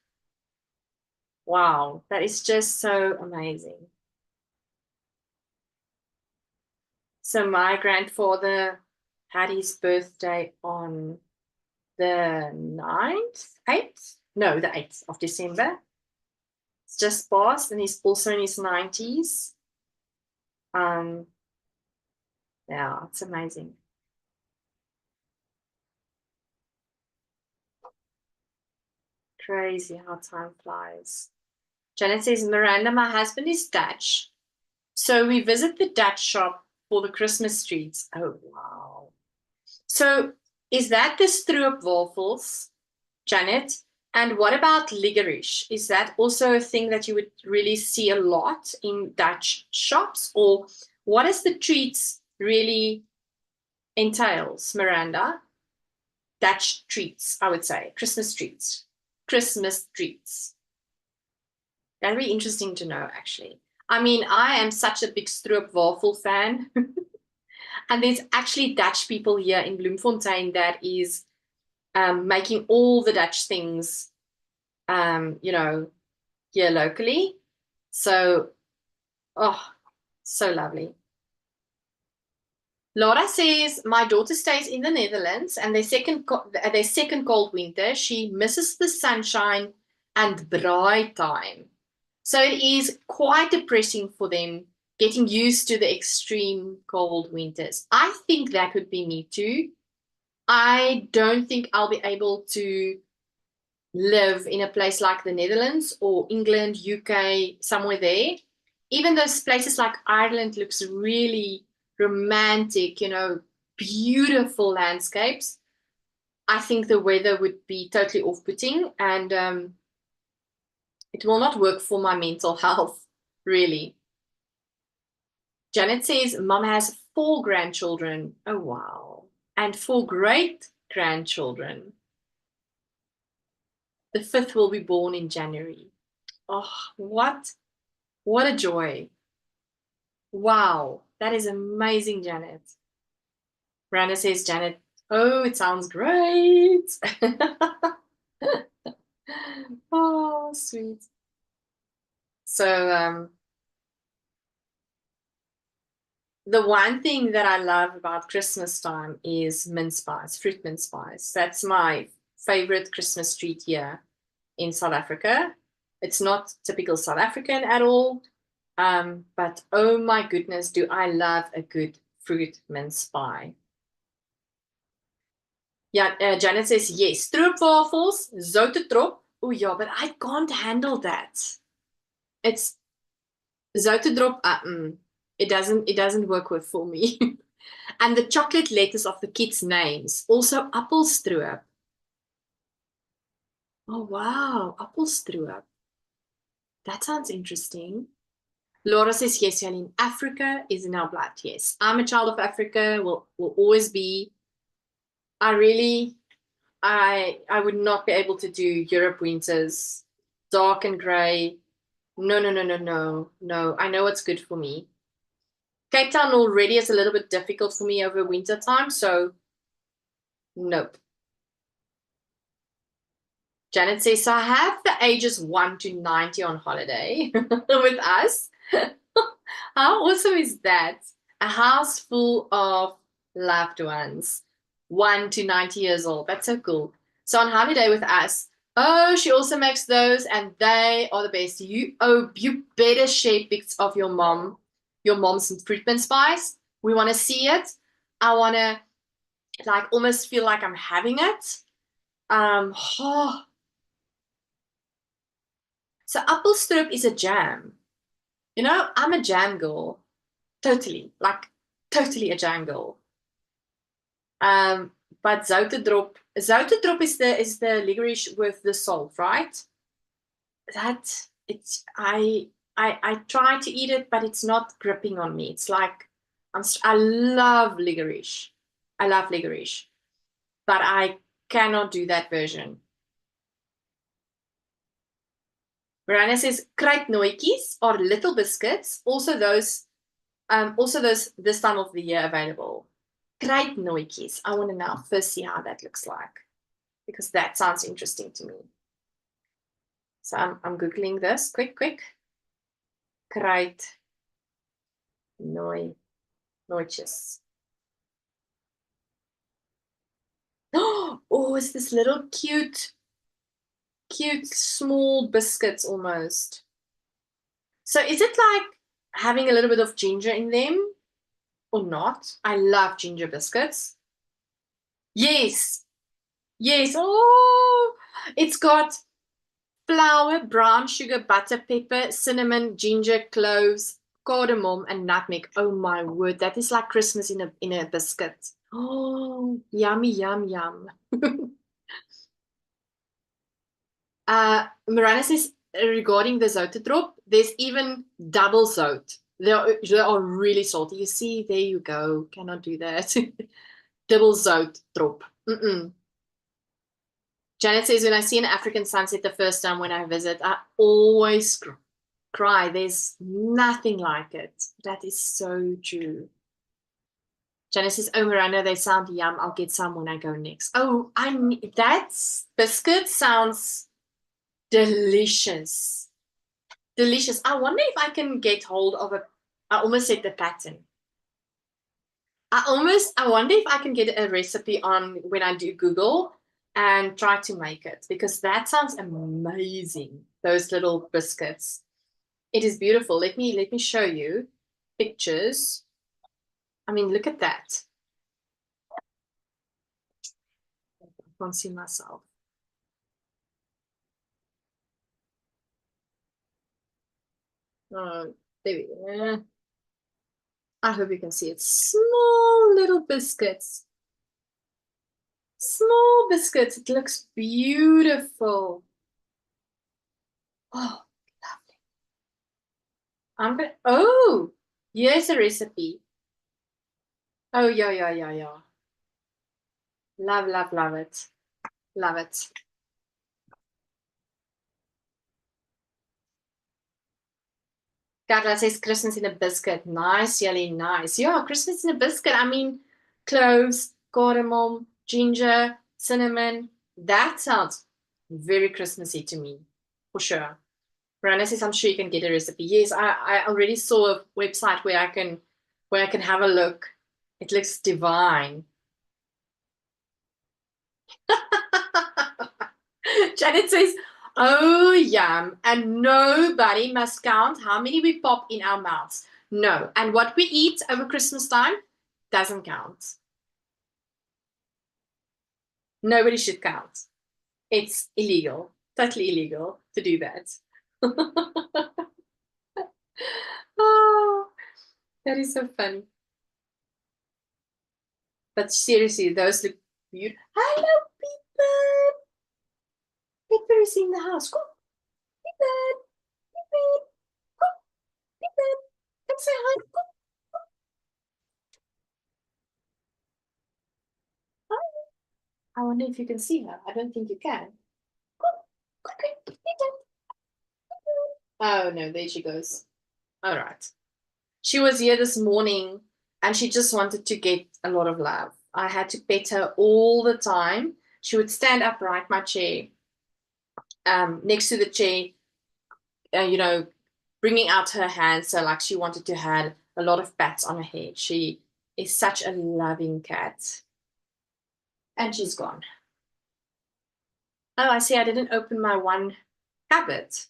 Speaker 1: Wow, that is just so amazing. So my grandfather had his birthday on the 9th, 8th? No, the 8th of December. It's just passed, and he's also in his 90s. Yeah, it's amazing. Crazy how time flies. Janet says, Miranda, my husband is Dutch. So we visit the Dutch shop for the Christmas treats. Oh, wow. So is that the stroop waffles, Janet? And what about licorice? Is that also a thing that you would really see a lot in Dutch shops? Or what does the treats really entails, Miranda? Dutch treats, I would say. Christmas treats. Christmas treats. That'd be interesting to know, actually. I mean, I am such a big stroopwafel fan. And there's actually Dutch people here in Bloemfontein that is making all the Dutch things, here locally. So Oh, so lovely. Laura says, my daughter stays in the Netherlands and their second cold winter, she misses the sunshine and bright time. So it is quite depressing for them getting used to the extreme cold winters. I think that would be me too. I don't think I'll be able to live in a place like the Netherlands or England, UK, somewhere there. Even those places like Ireland looks really romantic, beautiful landscapes. I think the weather would be totally off-putting and it will not work for my mental health, really. Janet says, Mom has 4 grandchildren. Oh, wow. And 4 great-grandchildren. The fifth will be born in January. Oh, what a joy. Wow, that is amazing, Janet. Miranda says, Janet, oh, it sounds great. Oh, sweet. So, the one thing that I love about Christmas time is mince pies, fruit mince pies. That's my favorite Christmas treat here in South Africa. It's not typical South African at all. But oh my goodness, do I love a good fruit mince pie. Yeah, Janet says yes. Stroopwafels, zoute drop. Oh yeah, but I can't handle that. It's zoute drop. It doesn't work with for me. And the chocolate letters of the kids' names. Also appelstroop. Oh wow, appelstroop. That sounds interesting. Laura says yes, Jalene. Africa is in our blood. Yes, I'm a child of Africa. Will always be. I really I would not be able to do Europe winters, dark and gray. No, no, no, no, no, no. I know what's good for me. Cape Town already is a little bit difficult for me over winter time, so nope. Janet says, so I have the ages 1 to 90 on holiday with us. How awesome is that? A house full of loved ones, 1 to 90 years old. That's so cool. So on holiday with us. Oh, she also makes those, and they are the best. You better share pics of your mom's fruit and spice. We want to see it. I want to like almost feel like I'm having it. Oh. So apple syrup is a jam. I'm a jam girl. Totally, like totally a jam girl. Um, but zouterdrop is the licorice with the salt, right? That it's I try to eat it, but it's not gripping on me. It's like I love licorice. I love licorice, but I cannot do that version. Miranda says kruidnootjies are little biscuits. Also those this time of the year available. Kruidnootjies. I want to now first see how that looks like because that sounds interesting to me. So I'm Googling this. Quick. Kruidnootjies. Oh, it's this little cute, small biscuits almost. So is it like having a little bit of ginger in them or not? I love ginger biscuits. Yes, yes. Oh, it's got flour, brown sugar, butter, pepper, cinnamon, ginger, cloves, cardamom, and nutmeg. Oh my word, that is like Christmas in a biscuit. Oh, yummy, yum, yum. Miranda says regarding the zouterdrop, there's even double zout. They are really salty. You see, there you go. Cannot do that. Double zout drop. Janet says, when I see an African sunset the first time when I visit, I always cry. There's nothing like it. That is so true. Janet says, oh, Miranda, they sound yum. I'll get some when I go next. Oh, that biscuit sounds delicious. Delicious. I wonder if I can get hold of a, I almost said the pattern. I wonder if I can get a recipe on when I do Google and try to make it because that sounds amazing. Those little biscuits. It is beautiful. Let me show you pictures. I mean, look at that. I can't see myself. Oh, there we go. I hope you can see it. Small little biscuits. Small biscuits. It looks beautiful. Oh, lovely. Oh, here's a recipe. Oh, yeah, yeah, yeah, yeah. Love, love, love it. Love it. Carla says Christmas in a biscuit. Nice, Jalene, nice. Yeah, Christmas in a biscuit. I mean, cloves, cardamom, ginger, cinnamon. That sounds very Christmassy to me, for sure. Rana says, I'm sure you can get a recipe. Yes, I already saw a website where I can have a look. It looks divine. Janet says, oh, yum. And nobody must count how many we pop in our mouths. No. And what we eat over Christmas time doesn't count. Nobody should count. It's illegal, totally illegal to do that. Oh, that is so funny. But seriously, those look beautiful. Hello, Peter. Peter is in the house. Come, Peter. Peter. Come, Peter. Come say hi. Come. Hi. I wonder if you can see her. I don't think you can. Come, quickly, Peter. Oh no, there she goes. All right. She was here this morning and she just wanted to get a lot of love. I had to pet her all the time. She would stand upright, my chair, next to the chair, you know, bringing out her hands. So, like, she wanted to have a lot of pats on her head. She is such a loving cat. And she's gone. Oh, I see. I didn't open my one habit.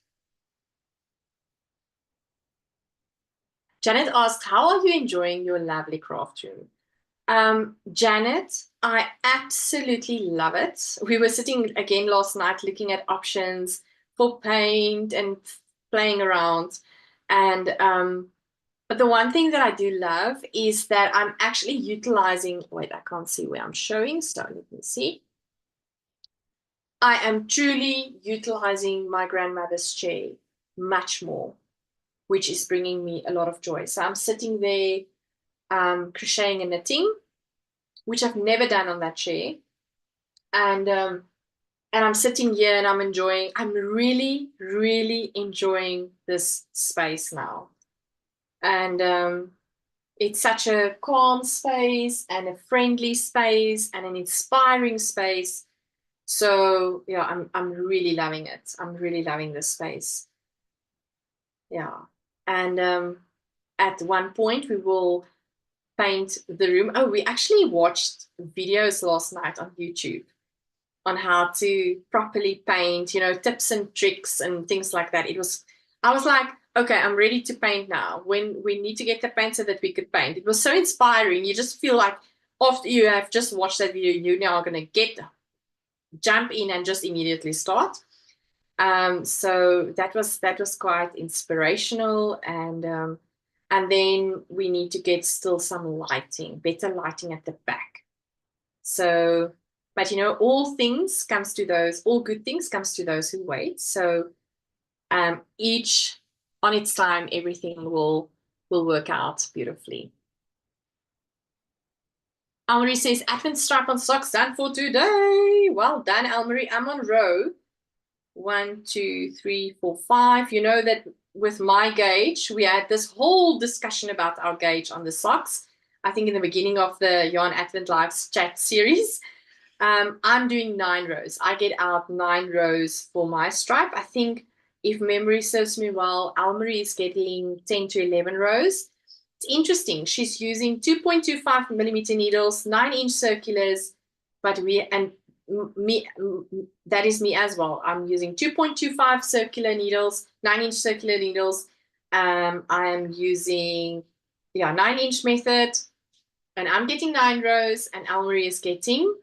Speaker 1: Janet asked, how are you enjoying your lovely craft room? Janet, I absolutely love it. We were sitting again last night looking at options for paint and playing around. And but the one thing that I do love is that I'm actually utilizing, wait, I can't see where I'm showing, so let me see. I am truly utilizing my grandmother's chair much more, which is bringing me a lot of joy. So I'm sitting there crocheting and knitting, which I've never done on that chair. And I'm sitting here and I'm really, really enjoying this space now. And it's such a calm space and a friendly space and an inspiring space. So yeah, I'm really loving it. I'm really loving this space. Yeah. And at one point we will paint the room. Oh, we actually watched videos last night on YouTube on how to properly paint, tips and tricks and things like that. I was like, okay, I'm ready to paint now. When we need to get the paint so that we could paint. It was so inspiring. You just feel like after you have just watched that video, you now are going to jump in and just immediately start. So that was quite inspirational, and then we need to get still some lighting, better lighting at the back. So, but all good things comes to those who wait. So, each on its time, everything will work out beautifully. Elmarie says, Advent stripe on socks done for today. Well done, Elmarie. I'm on row 1, 2, 3, 4, 5. You know that with my gauge, we had this whole discussion about our gauge on the socks. I think in the beginning of the Yarn Advent Lives chat series. I'm doing 9 rows. I get out 9 rows for my stripe. I think if memory serves me well, Almarie is getting 10 to 11 rows. It's interesting. She's using 2.25 millimeter needles, 9-inch circulars, but that is me as well. I'm using 2.25 circular needles, 9-inch circular needles. I'm using 9-inch method, and I'm getting 9 rows, and Almarie is getting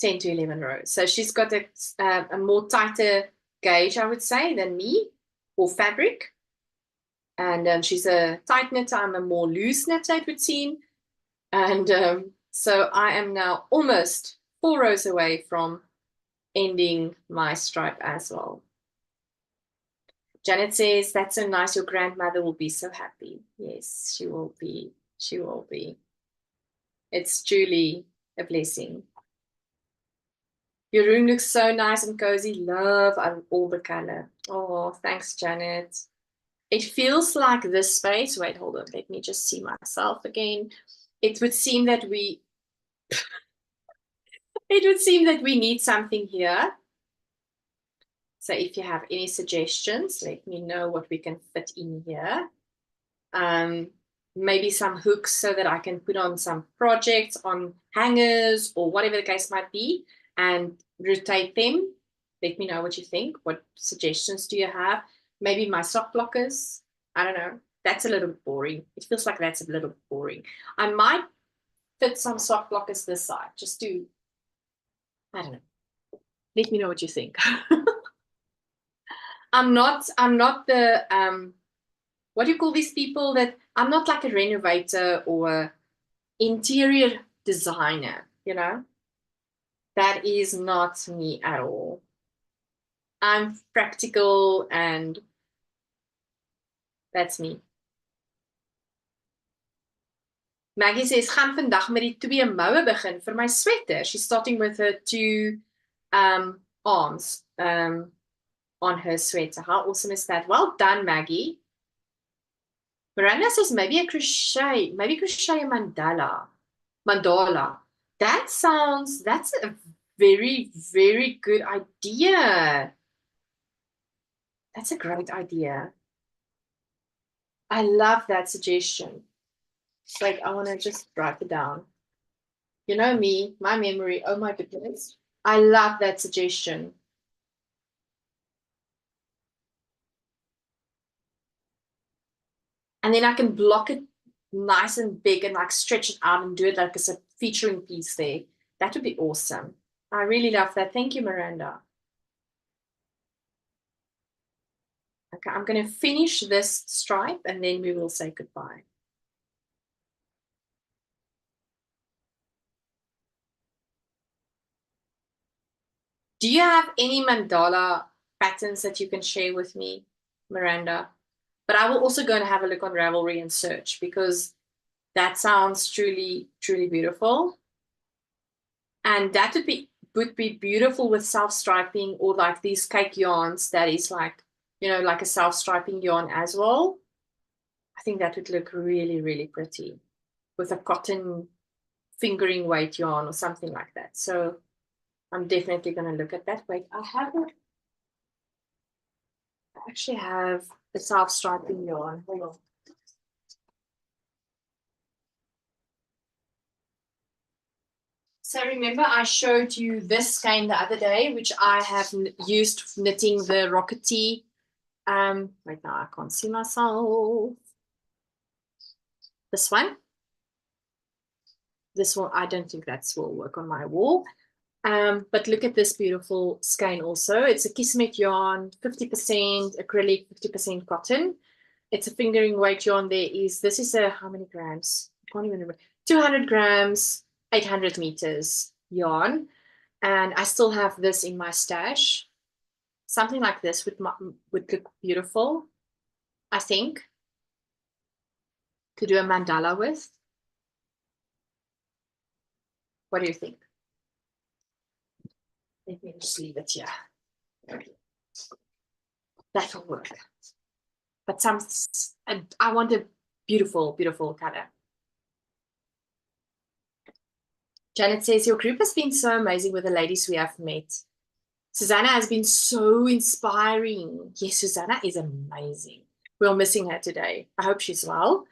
Speaker 1: 10 to 11 rows. So she's got a more tighter gauge, I would say, than me, or fabric. And she's a tight knitter. I'm a more loose knitter, it would seem. And so I am now almost 4 rows away from ending my stripe as well. Janet says, that's so nice. Your grandmother will be so happy. Yes, she will be. She will be. It's truly a blessing. Your room looks so nice and cozy. Love all the color. Oh, thanks, Janet. It feels like this space. Wait, hold on. Let me just see myself again. It would seem that we need something here. So if you have any suggestions, let me know what we can fit in here. Maybe some hooks so that I can put on some projects on hangers or whatever the case might be and rotate them. Let me know what you think. What suggestions do you have? Maybe my sock blockers. I don't know. That's a little bit boring. It feels like that's a little bit boring. I might fit some sock blockers this side just to, I don't know. Let me know what you think. I'm not the what do you call these people that I'm not like a renovator or interior designer, you know? That is not me at all. I'm practical and that's me. Maggie says, gaan vandag met die 2 moue begin vir my sweater. She's starting with her 2 arms on her sweater. How awesome is that? Well done, Maggie. Miranda says maybe a crochet, a mandala. That's a very, very good idea. That's a great idea. I love that suggestion. Like, I want to just write it down. You know me, my memory, oh my goodness. I love that suggestion. And then I can block it nice and big and like stretch it out and do it like as a featuring piece there. That would be awesome. I really love that. Thank you, Miranda. Okay, I'm going to finish this stripe and then we will say goodbye. Do you have any mandala patterns that you can share with me, Miranda? But I will also go and have a look on Ravelry and search because that sounds truly, truly beautiful. And that would be beautiful with self-striping or like these cake yarns that is like, you know, like a self-striping yarn as well. I think that would look really, really pretty with a cotton fingering weight yarn or something like that. So I'm definitely going to look at that. Wait, I actually have the self-striping yarn. Hold on. So remember I showed you this skein the other day, which I have used knitting the Rockety. Right now I can't see myself. This one. This one, I don't think that will work on my wall. But look at this beautiful skein also. It's a Kismet yarn, 50% acrylic, 50% cotton. It's a fingering weight yarn. This is a, how many grams? I can't even remember. 200 grams, 800 meters yarn. And I still have this in my stash. Something like this would look beautiful, I think, to do a mandala with. What do you think? Let me just leave it here. That will work. But I want a beautiful, beautiful color. Janet says, your group has been so amazing with the ladies we have met. Susanna has been so inspiring. Yes, Susanna is amazing. We're missing her today. I hope she's well.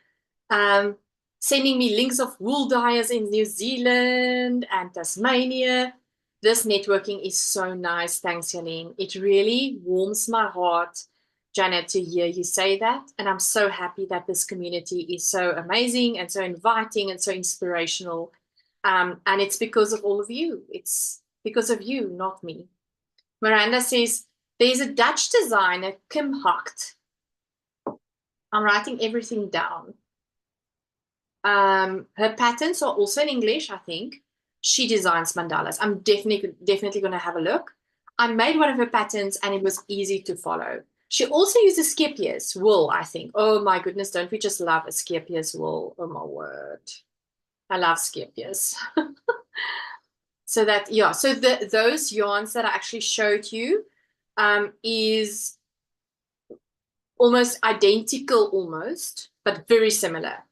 Speaker 1: Um, Sending me links of wool dyers in New Zealand and Tasmania. This networking is so nice. Thanks, Jalene. It really warms my heart, Janet, to hear you say that. And I'm so happy that this community is so amazing and so inviting and so inspirational. And it's because of all of you. It's because of you, not me. Miranda says, there's a Dutch designer, Kim Hacht. I'm writing everything down. Her patterns are also in English, I think. She designs mandalas. I'm definitely going to have a look. I made one of her patterns and it was easy to follow. She also uses Skepias wool, I think. Oh my goodness, don't we just love a Skepias wool? Oh my word. I love Skepias. So that, yeah, so those yarns that I actually showed you is almost identical, but very similar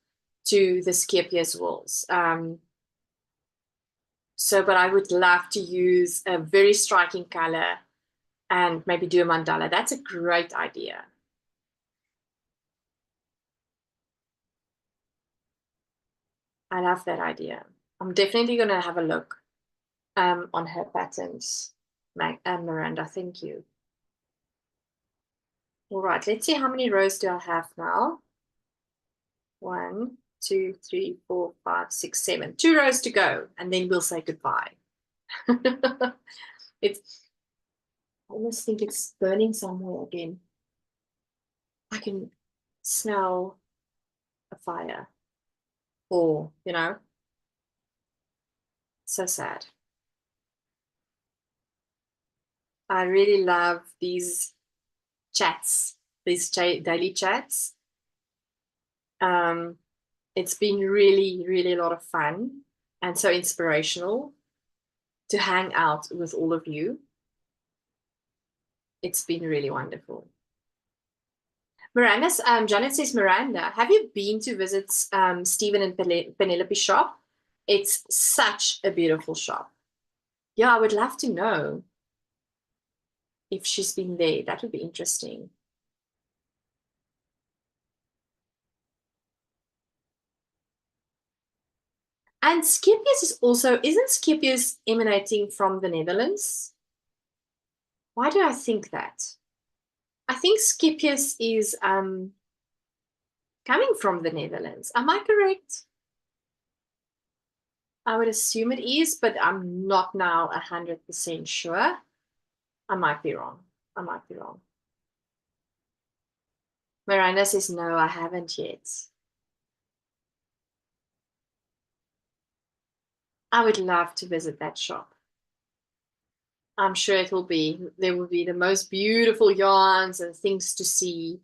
Speaker 1: to the Skepias wools. But I would love to use a very striking color and maybe do a mandala. That's a great idea. I love that idea. I'm definitely going to have a look on her patterns, Miranda. Thank you. All right, let's see how many rows do I have now. 1, 2, 3, 4, 5, 6, 7. 2 rows to go, and then we'll say goodbye. It's, I almost think it's burning somewhere again. I can smell a fire, or, you know, so sad. I really love these chats, these daily chats. It's been really a lot of fun and so inspirational to hang out with all of you. It's been really wonderful. Miranda's, Janet says, Miranda, have you been to visit Stephen and Penelope's shop? It's such a beautiful shop. Yeah, I would love to know if she's been there. That would be interesting. And Skepias is also, isn't Skepias emanating from the Netherlands? Why do I think that? I think Skepias is coming from the Netherlands. Am I correct? I would assume it is, but I'm not now 100% sure. I might be wrong. I might be wrong. Miranda says, no, I haven't yet. I would love to visit that shop. I'm sure it will be, there will be the most beautiful yarns and things to see,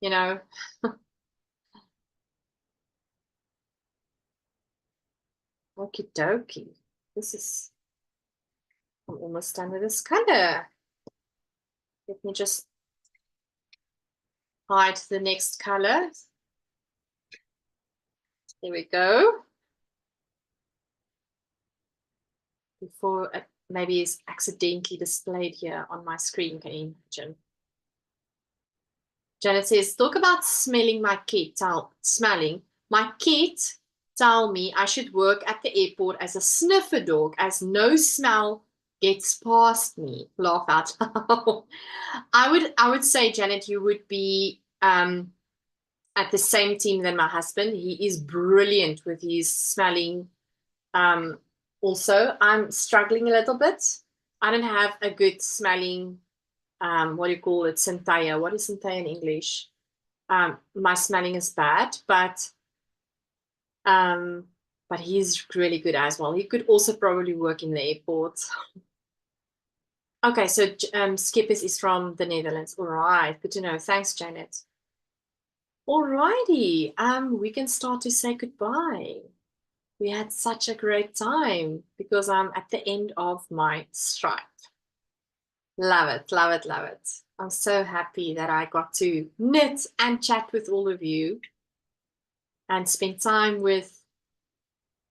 Speaker 1: you know. Okie dokie. I'm almost done with this color. Let me just hide the next color. There we go. Before it maybe is accidentally displayed here on my screen, can you imagine? Janet says, talk about smelling my kit. Smelling. My kit tell me I should work at the airport as a sniffer dog, as no smell gets past me. Laugh out loud. I would say, Janet, you would be at the same team than my husband. He is brilliant with his smelling. Also, I'm struggling a little bit. I don't have a good smelling, what do you call it, Centaya. What is Centaya in English? My smelling is bad, but he's really good as well. He could also probably work in the airport. Okay, so Skippers is from the Netherlands. All right, good to know. Thanks, Janet. All righty, we can start to say goodbye. We had such a great time because I'm at the end of my stripe. Love it, love it, love it. I'm so happy that I got to knit and chat with all of you and spend time with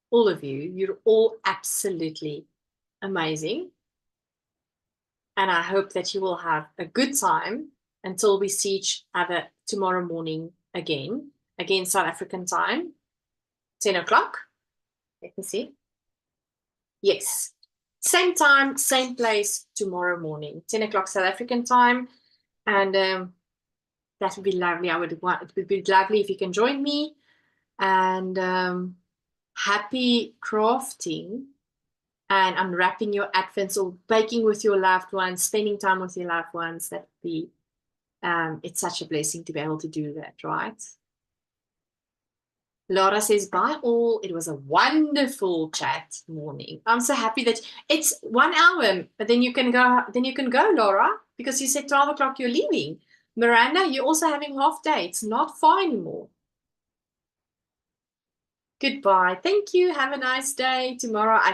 Speaker 1: all of you. You're all absolutely amazing. And I hope that you will have a good time until we see each other tomorrow morning again South African time, 10 o'clock. Let me see. Yes. Same time, same place tomorrow morning, 10 o'clock South African time. And that would be lovely. It would be lovely if you can join me. And happy crafting and unwrapping your advents or baking with your loved ones, spending time with your loved ones. That would be, it's such a blessing to be able to do that, right? Laura says, bye all. It was a wonderful chat morning. I'm so happy that it's 1 hour, but then you can go, Laura, because you said 12 o'clock you're leaving. Miranda, you're also having half day. It's not far anymore. Goodbye. Thank you. Have a nice day. Tomorrow I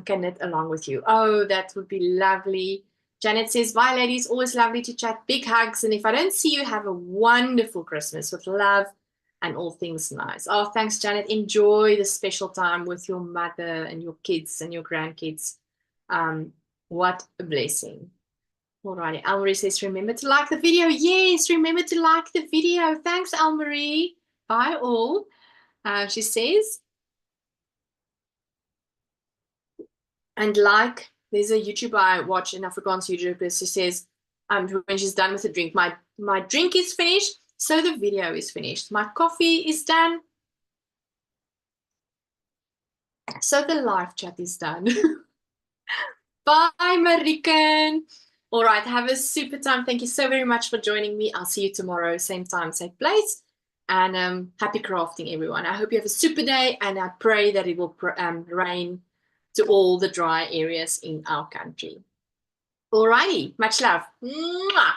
Speaker 1: can knit along with you. Oh, that would be lovely. Janet says, bye, ladies. Always lovely to chat. Big hugs. And if I don't see you, have a wonderful Christmas with love and all things nice. Oh, thanks, Janet. Enjoy the special time with your mother and your kids and your grandkids. What a blessing. Alrighty. Almarie says, remember to like the video. Yes, remember to like the video. Thanks, Almarie. Bye, all. She says, and like, there's a YouTuber I watch, an Afrikaans YouTuber, she says, when she's done with the drink, my drink is finished, so the video is finished. My coffee is done, so the live chat is done. Bye, Mariken. All right, have a super time. Thank you so very much for joining me. I'll see you tomorrow, same time, same place. And happy crafting, everyone. I hope you have a super day, and I pray that it will rain to all the dry areas in our country. Alrighty, much love. Mwah!